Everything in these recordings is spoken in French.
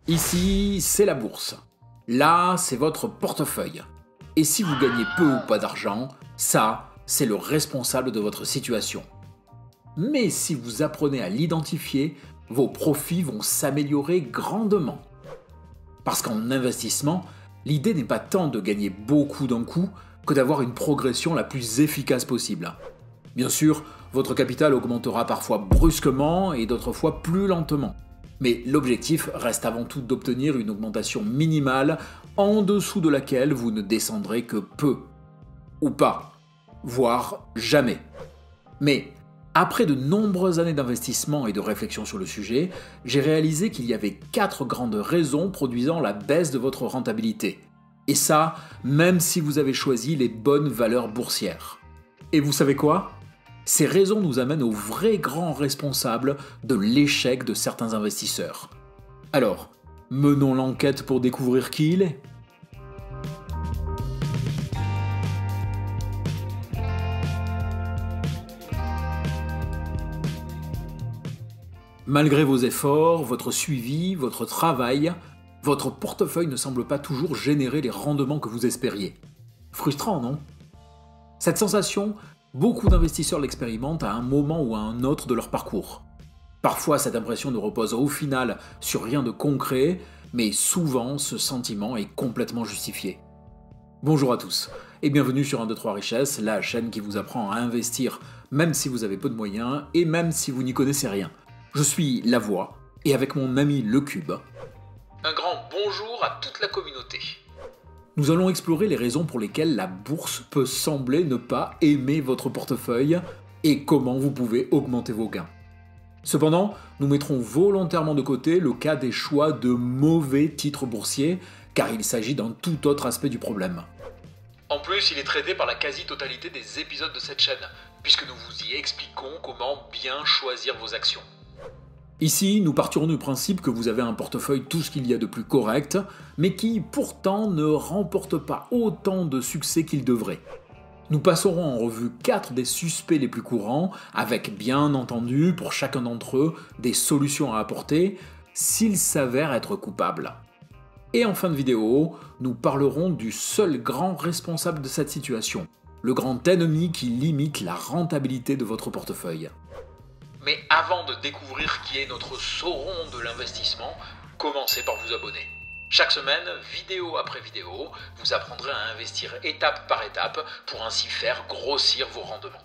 Ici, c'est la bourse. Là, c'est votre portefeuille. Et si vous gagnez peu ou pas d'argent, ça, c'est le responsable de votre situation. Mais si vous apprenez à l'identifier, vos profits vont s'améliorer grandement. Parce qu'en investissement, l'idée n'est pas tant de gagner beaucoup d'un coup que d'avoir une progression la plus efficace possible. Bien sûr, votre capital augmentera parfois brusquement et d'autres fois plus lentement. Mais l'objectif reste avant tout d'obtenir une augmentation minimale en dessous de laquelle vous ne descendrez que peu. Ou pas. Voire jamais. Mais après de nombreuses années d'investissement et de réflexion sur le sujet, j'ai réalisé qu'il y avait 4 grandes raisons produisant la baisse de votre rentabilité. Et ça, même si vous avez choisi les bonnes valeurs boursières. Et vous savez quoi ? Ces raisons nous amènent au vrai grand responsable de l'échec de certains investisseurs. Alors, menons l'enquête pour découvrir qui il est. Malgré vos efforts, votre suivi, votre travail, votre portefeuille ne semble pas toujours générer les rendements que vous espériez. Frustrant, non ? Cette sensation, beaucoup d'investisseurs l'expérimentent à un moment ou à un autre de leur parcours. Parfois, cette impression ne repose au final sur rien de concret, mais souvent, ce sentiment est complètement justifié. Bonjour à tous, et bienvenue sur 1, 2, 3 Richesses, la chaîne qui vous apprend à investir même si vous avez peu de moyens et même si vous n'y connaissez rien. Je suis La Voix, et avec mon ami Le Cube, un grand bonjour à toute la communauté. Nous allons explorer les raisons pour lesquelles la bourse peut sembler ne pas aimer votre portefeuille et comment vous pouvez augmenter vos gains. Cependant, nous mettrons volontairement de côté le cas des choix de mauvais titres boursiers, car il s'agit d'un tout autre aspect du problème. En plus, il est traité par la quasi-totalité des épisodes de cette chaîne, puisque nous vous y expliquons comment bien choisir vos actions. Ici, nous partirons du principe que vous avez un portefeuille tout ce qu'il y a de plus correct, mais qui pourtant ne remporte pas autant de succès qu'il devrait. Nous passerons en revue 4 des suspects les plus courants, avec bien entendu, pour chacun d'entre eux, des solutions à apporter, s'ils s'avèrent être coupables. Et en fin de vidéo, nous parlerons du seul grand responsable de cette situation, le grand ennemi qui limite la rentabilité de votre portefeuille. Mais avant de découvrir qui est notre sauron de l'investissement, commencez par vous abonner. Chaque semaine, vidéo après vidéo, vous apprendrez à investir étape par étape pour ainsi faire grossir vos rendements.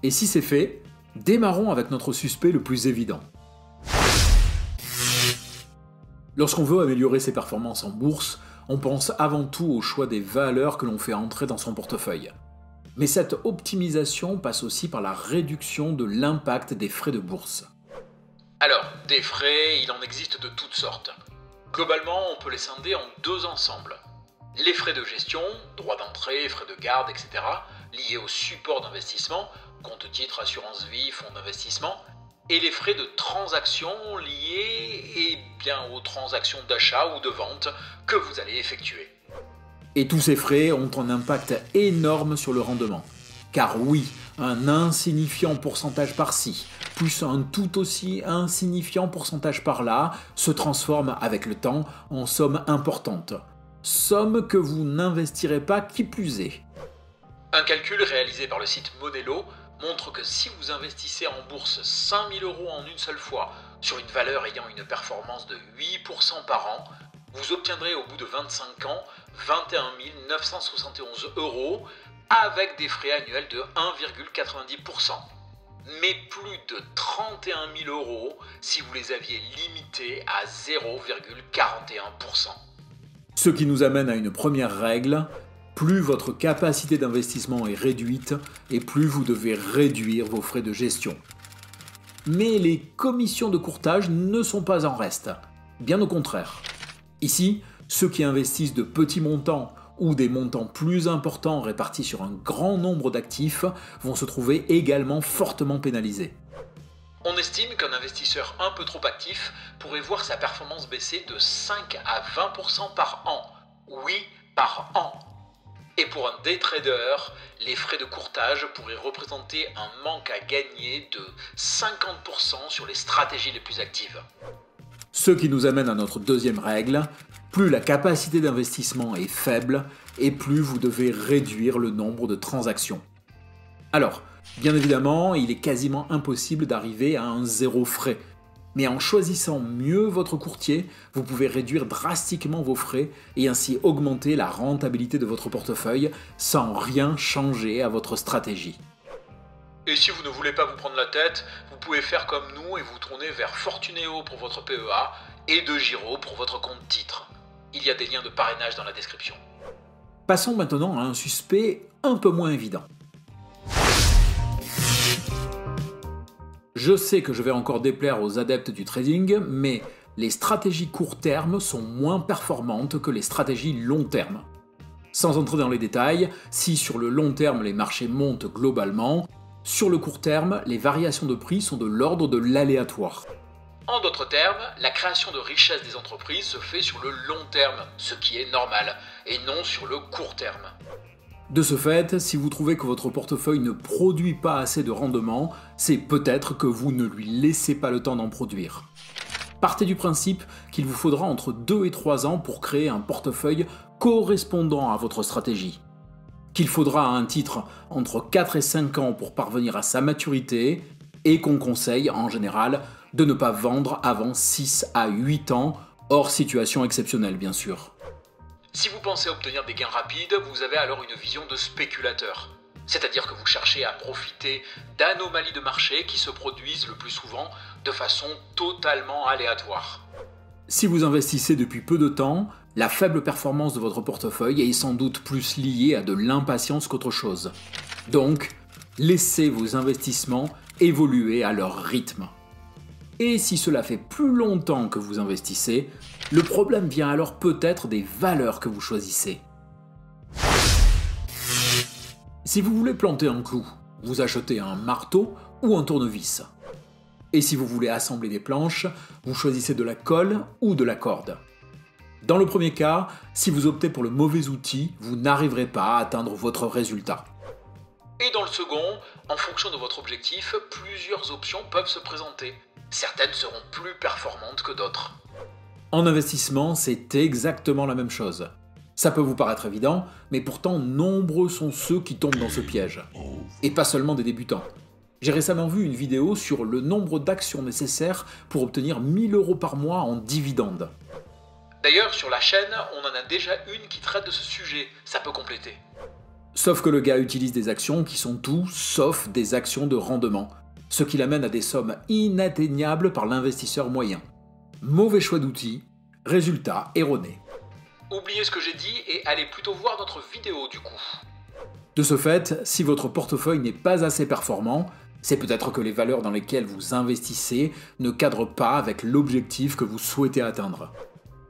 Et si c'est fait, démarrons avec notre suspect le plus évident. Lorsqu'on veut améliorer ses performances en bourse, on pense avant tout au choix des valeurs que l'on fait entrer dans son portefeuille. Mais cette optimisation passe aussi par la réduction de l'impact des frais de bourse. Alors, des frais, il en existe de toutes sortes. Globalement, on peut les scinder en 2 ensembles. Les frais de gestion, droits d'entrée, frais de garde, etc., liés au support d'investissement, compte titre, assurance vie, fonds d'investissement, et les frais de transaction liés aux transactions d'achat ou de vente que vous allez effectuer. Et tous ces frais ont un impact énorme sur le rendement. Car oui, un insignifiant pourcentage par-ci, plus un tout aussi insignifiant pourcentage par-là, se transforme avec le temps en somme importante. Somme que vous n'investirez pas qui plus est. Un calcul réalisé par le site Monello montre que si vous investissez en bourse 5 000 € en une seule fois, sur une valeur ayant une performance de 8% par an, vous obtiendrez au bout de 25 ans 21 971 € avec des frais annuels de 1,90%. Mais plus de 31 000 € si vous les aviez limités à 0,41%. Ce qui nous amène à une première règle, plus votre capacité d'investissement est réduite et plus vous devez réduire vos frais de gestion. Mais les commissions de courtage ne sont pas en reste, bien au contraire. Ici, ceux qui investissent de petits montants ou des montants plus importants répartis sur un grand nombre d'actifs vont se trouver également fortement pénalisés. On estime qu'un investisseur un peu trop actif pourrait voir sa performance baisser de 5 à 20% par an. Oui, par an. Et pour un day trader, les frais de courtage pourraient représenter un manque à gagner de 50% sur les stratégies les plus actives. Ce qui nous amène à notre deuxième règle, plus la capacité d'investissement est faible, et plus vous devez réduire le nombre de transactions. Alors, bien évidemment, il est quasiment impossible d'arriver à un zéro frais. Mais en choisissant mieux votre courtier, vous pouvez réduire drastiquement vos frais et ainsi augmenter la rentabilité de votre portefeuille sans rien changer à votre stratégie. Et si vous ne voulez pas vous prendre la tête, vous pouvez faire comme nous et vous tourner vers Fortuneo pour votre PEA et De Giro pour votre compte titre. Il y a des liens de parrainage dans la description. Passons maintenant à un suspect un peu moins évident. Je sais que je vais encore déplaire aux adeptes du trading, mais les stratégies court terme sont moins performantes que les stratégies long terme. Sans entrer dans les détails, si sur le long terme les marchés montent globalement, sur le court terme, les variations de prix sont de l'ordre de l'aléatoire. En d'autres termes, la création de richesse des entreprises se fait sur le long terme, ce qui est normal, et non sur le court terme. De ce fait, si vous trouvez que votre portefeuille ne produit pas assez de rendement, c'est peut-être que vous ne lui laissez pas le temps d'en produire. Partez du principe qu'il vous faudra entre 2 et 3 ans pour créer un portefeuille correspondant à votre stratégie. Qu'il faudra à un titre entre 4 et 5 ans pour parvenir à sa maturité, et qu'on conseille en général de ne pas vendre avant 6 à 8 ans, hors situation exceptionnelle bien sûr. Si vous pensez obtenir des gains rapides, vous avez alors une vision de spéculateur. C'est-à-dire que vous cherchez à profiter d'anomalies de marché qui se produisent le plus souvent de façon totalement aléatoire. Si vous investissez depuis peu de temps, la faible performance de votre portefeuille est sans doute plus liée à de l'impatience qu'autre chose. Donc, laissez vos investissements évoluer à leur rythme. Et si cela fait plus longtemps que vous investissez, le problème vient alors peut-être des valeurs que vous choisissez. Si vous voulez planter un clou, vous achetez un marteau ou un tournevis. Et si vous voulez assembler des planches, vous choisissez de la colle ou de la corde. Dans le premier cas, si vous optez pour le mauvais outil, vous n'arriverez pas à atteindre votre résultat. Et dans le second, en fonction de votre objectif, plusieurs options peuvent se présenter. Certaines seront plus performantes que d'autres. En investissement, c'est exactement la même chose. Ça peut vous paraître évident, mais pourtant nombreux sont ceux qui tombent dans ce piège. Et pas seulement des débutants. J'ai récemment vu une vidéo sur le nombre d'actions nécessaires pour obtenir 1 000 € par mois en dividendes. D'ailleurs, sur la chaîne, on en a déjà une qui traite de ce sujet, ça peut compléter. Sauf que le gars utilise des actions qui sont tout sauf des actions de rendement, ce qui l'amène à des sommes inatteignables par l'investisseur moyen. Mauvais choix d'outils, résultat erroné. Oubliez ce que j'ai dit et allez plutôt voir notre vidéo du coup. De ce fait, si votre portefeuille n'est pas assez performant, c'est peut-être que les valeurs dans lesquelles vous investissez ne cadrent pas avec l'objectif que vous souhaitez atteindre.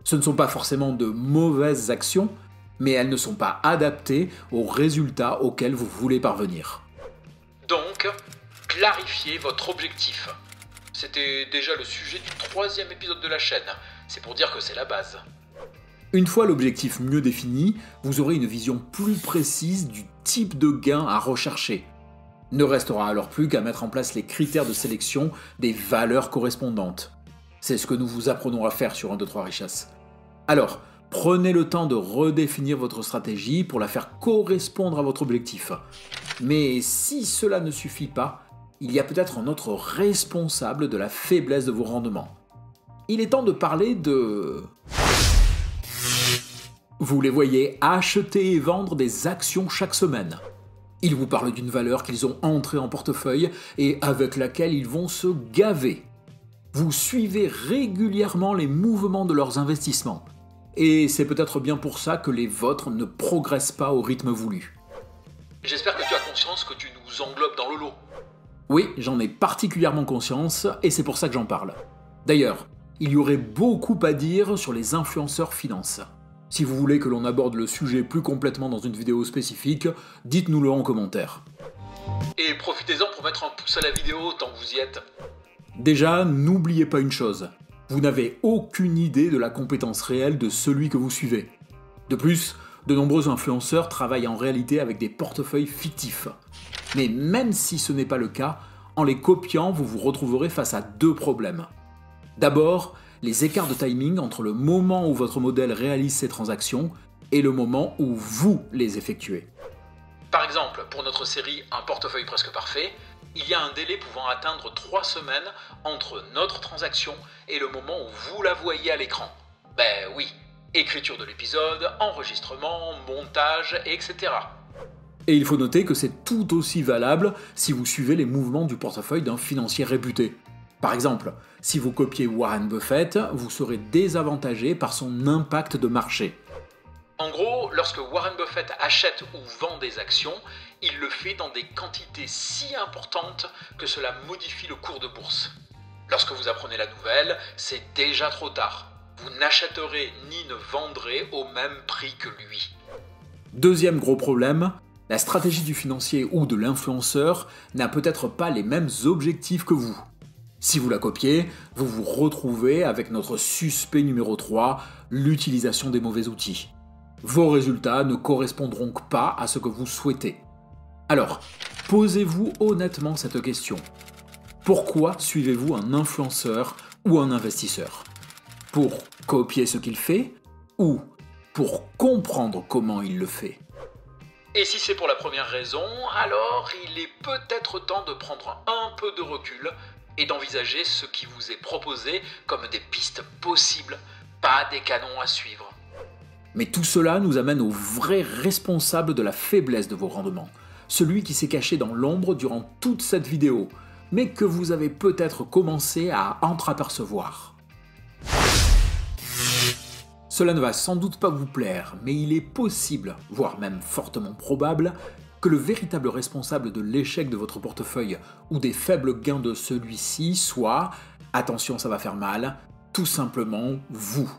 Ce ne sont pas forcément de mauvaises actions, mais elles ne sont pas adaptées aux résultats auxquels vous voulez parvenir. Donc, clarifiez votre objectif. C'était déjà le sujet du 3e épisode de la chaîne, c'est pour dire que c'est la base. Une fois l'objectif mieux défini, vous aurez une vision plus précise du type de gain à rechercher. Ne restera alors plus qu'à mettre en place les critères de sélection des valeurs correspondantes. C'est ce que nous vous apprenons à faire sur 1, 2, 3 Richesses. Alors, prenez le temps de redéfinir votre stratégie pour la faire correspondre à votre objectif. Mais si cela ne suffit pas, il y a peut-être un autre responsable de la faiblesse de vos rendements. Il est temps de parler de... Vous les voyez acheter et vendre des actions chaque semaine. Ils vous parlent d'une valeur qu'ils ont entrée en portefeuille et avec laquelle ils vont se gaver. Vous suivez régulièrement les mouvements de leurs investissements. Et c'est peut-être bien pour ça que les vôtres ne progressent pas au rythme voulu. J'espère que tu as conscience que tu nous englobes dans le lot. Oui, j'en ai particulièrement conscience et c'est pour ça que j'en parle. D'ailleurs, il y aurait beaucoup à dire sur les influenceurs finance. Si vous voulez que l'on aborde le sujet plus complètement dans une vidéo spécifique, dites-nous-le en commentaire. Et profitez-en pour mettre un pouce à la vidéo tant que vous y êtes. Déjà, n'oubliez pas une chose. Vous n'avez aucune idée de la compétence réelle de celui que vous suivez. De plus, de nombreux influenceurs travaillent en réalité avec des portefeuilles fictifs. Mais même si ce n'est pas le cas, en les copiant, vous vous retrouverez face à 2 problèmes. D'abord, les écarts de timing entre le moment où votre modèle réalise ses transactions et le moment où vous les effectuez. Par exemple, pour notre série Un portefeuille presque parfait, il y a un délai pouvant atteindre 3 semaines entre notre transaction et le moment où vous la voyez à l'écran. Ben oui, écriture de l'épisode, enregistrement, montage, etc. Et il faut noter que c'est tout aussi valable si vous suivez les mouvements du portefeuille d'un financier réputé. Par exemple, si vous copiez Warren Buffett, vous serez désavantagé par son impact de marché. En gros, lorsque Warren Buffett achète ou vend des actions, il le fait dans des quantités si importantes que cela modifie le cours de bourse. Lorsque vous apprenez la nouvelle, c'est déjà trop tard. Vous n'achèterez ni ne vendrez au même prix que lui. Deuxième gros problème, la stratégie du financier ou de l'influenceur n'a peut-être pas les mêmes objectifs que vous. Si vous la copiez, vous vous retrouvez avec notre suspect numéro 3, l'utilisation des mauvais outils. Vos résultats ne correspondront pas à ce que vous souhaitez. Alors, posez-vous honnêtement cette question. Pourquoi suivez-vous un influenceur ou un investisseur ? Pour copier ce qu'il fait ou pour comprendre comment il le fait ? Et si c'est pour la première raison, alors il est peut-être temps de prendre un peu de recul et d'envisager ce qui vous est proposé comme des pistes possibles, pas des canons à suivre. Mais tout cela nous amène au vrai responsable de la faiblesse de vos rendements, celui qui s'est caché dans l'ombre durant toute cette vidéo, mais que vous avez peut-être commencé à entreapercevoir. Cela ne va sans doute pas vous plaire, mais il est possible, voire même fortement probable, que le véritable responsable de l'échec de votre portefeuille ou des faibles gains de celui-ci soit, attention ça va faire mal, tout simplement vous.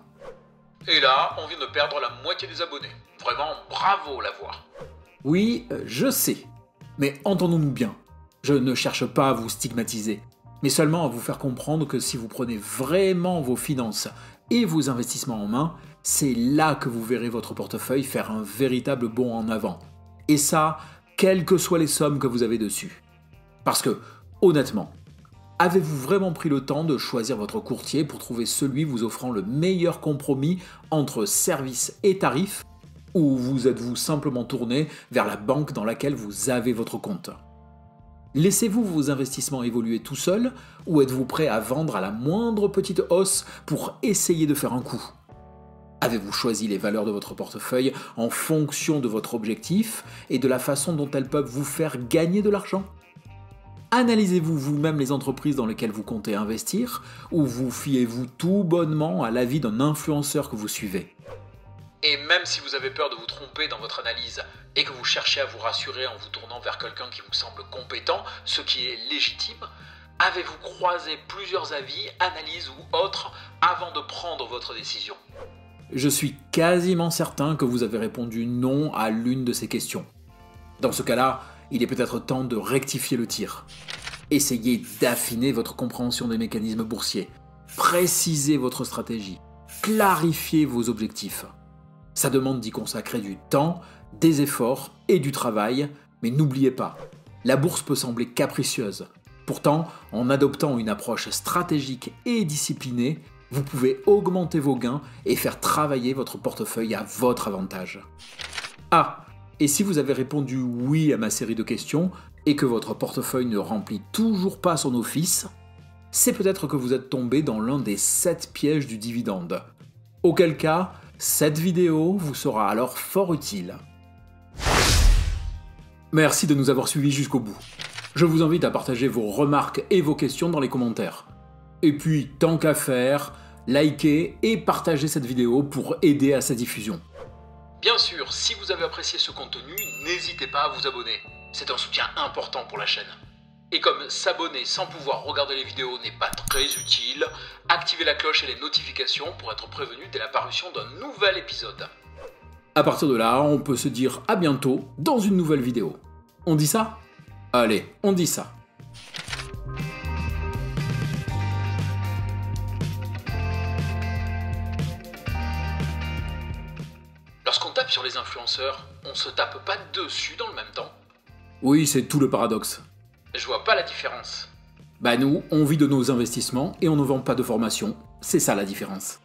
Et là, on vient de perdre la moitié des abonnés. Vraiment, bravo la voix. Oui, je sais. Mais entendons-nous bien. Je ne cherche pas à vous stigmatiser, mais seulement à vous faire comprendre que si vous prenez vraiment vos finances et vos investissements en main, c'est là que vous verrez votre portefeuille faire un véritable bond en avant. Et ça, quelles que soient les sommes que vous avez dessus. Parce que, honnêtement, avez-vous vraiment pris le temps de choisir votre courtier pour trouver celui vous offrant le meilleur compromis entre service et tarif, ou vous êtes-vous simplement tourné vers la banque dans laquelle vous avez votre compte ? Laissez-vous vos investissements évoluer tout seul, ou êtes-vous prêt à vendre à la moindre petite hausse pour essayer de faire un coup ? Avez-vous choisi les valeurs de votre portefeuille en fonction de votre objectif et de la façon dont elles peuvent vous faire gagner de l'argent ? Analysez-vous vous-même les entreprises dans lesquelles vous comptez investir, ou vous fiez-vous tout bonnement à l'avis d'un influenceur que vous suivez ? Et même si vous avez peur de vous tromper dans votre analyse et que vous cherchez à vous rassurer en vous tournant vers quelqu'un qui vous semble compétent, ce qui est légitime, avez-vous croisé plusieurs avis, analyses ou autres avant de prendre votre décision ? Je suis quasiment certain que vous avez répondu non à l'une de ces questions. Dans ce cas-là, il est peut-être temps de rectifier le tir. Essayez d'affiner votre compréhension des mécanismes boursiers, précisez votre stratégie, clarifiez vos objectifs. Ça demande d'y consacrer du temps, des efforts et du travail, mais n'oubliez pas, la bourse peut sembler capricieuse. Pourtant, en adoptant une approche stratégique et disciplinée, vous pouvez augmenter vos gains et faire travailler votre portefeuille à votre avantage. Ah, et si vous avez répondu oui à ma série de questions et que votre portefeuille ne remplit toujours pas son office, c'est peut-être que vous êtes tombé dans l'un des 7 pièges du dividende. Auquel cas, cette vidéo vous sera alors fort utile. Merci de nous avoir suivis jusqu'au bout. Je vous invite à partager vos remarques et vos questions dans les commentaires. Et puis, tant qu'à faire, likez et partagez cette vidéo pour aider à sa diffusion. Bien sûr, si vous avez apprécié ce contenu, n'hésitez pas à vous abonner. C'est un soutien important pour la chaîne. Et comme s'abonner sans pouvoir regarder les vidéos n'est pas très utile, activez la cloche et les notifications pour être prévenu dès la parution d'un nouvel épisode. À partir de là, on peut se dire à bientôt dans une nouvelle vidéo. On dit ça ? Allez, on dit ça. Lorsqu'on tape sur les influenceurs, on se tape pas dessus dans le même temps. Oui, c'est tout le paradoxe. Je vois pas la différence. Bah nous, on vit de nos investissements et on ne vend pas de formation. C'est ça la différence.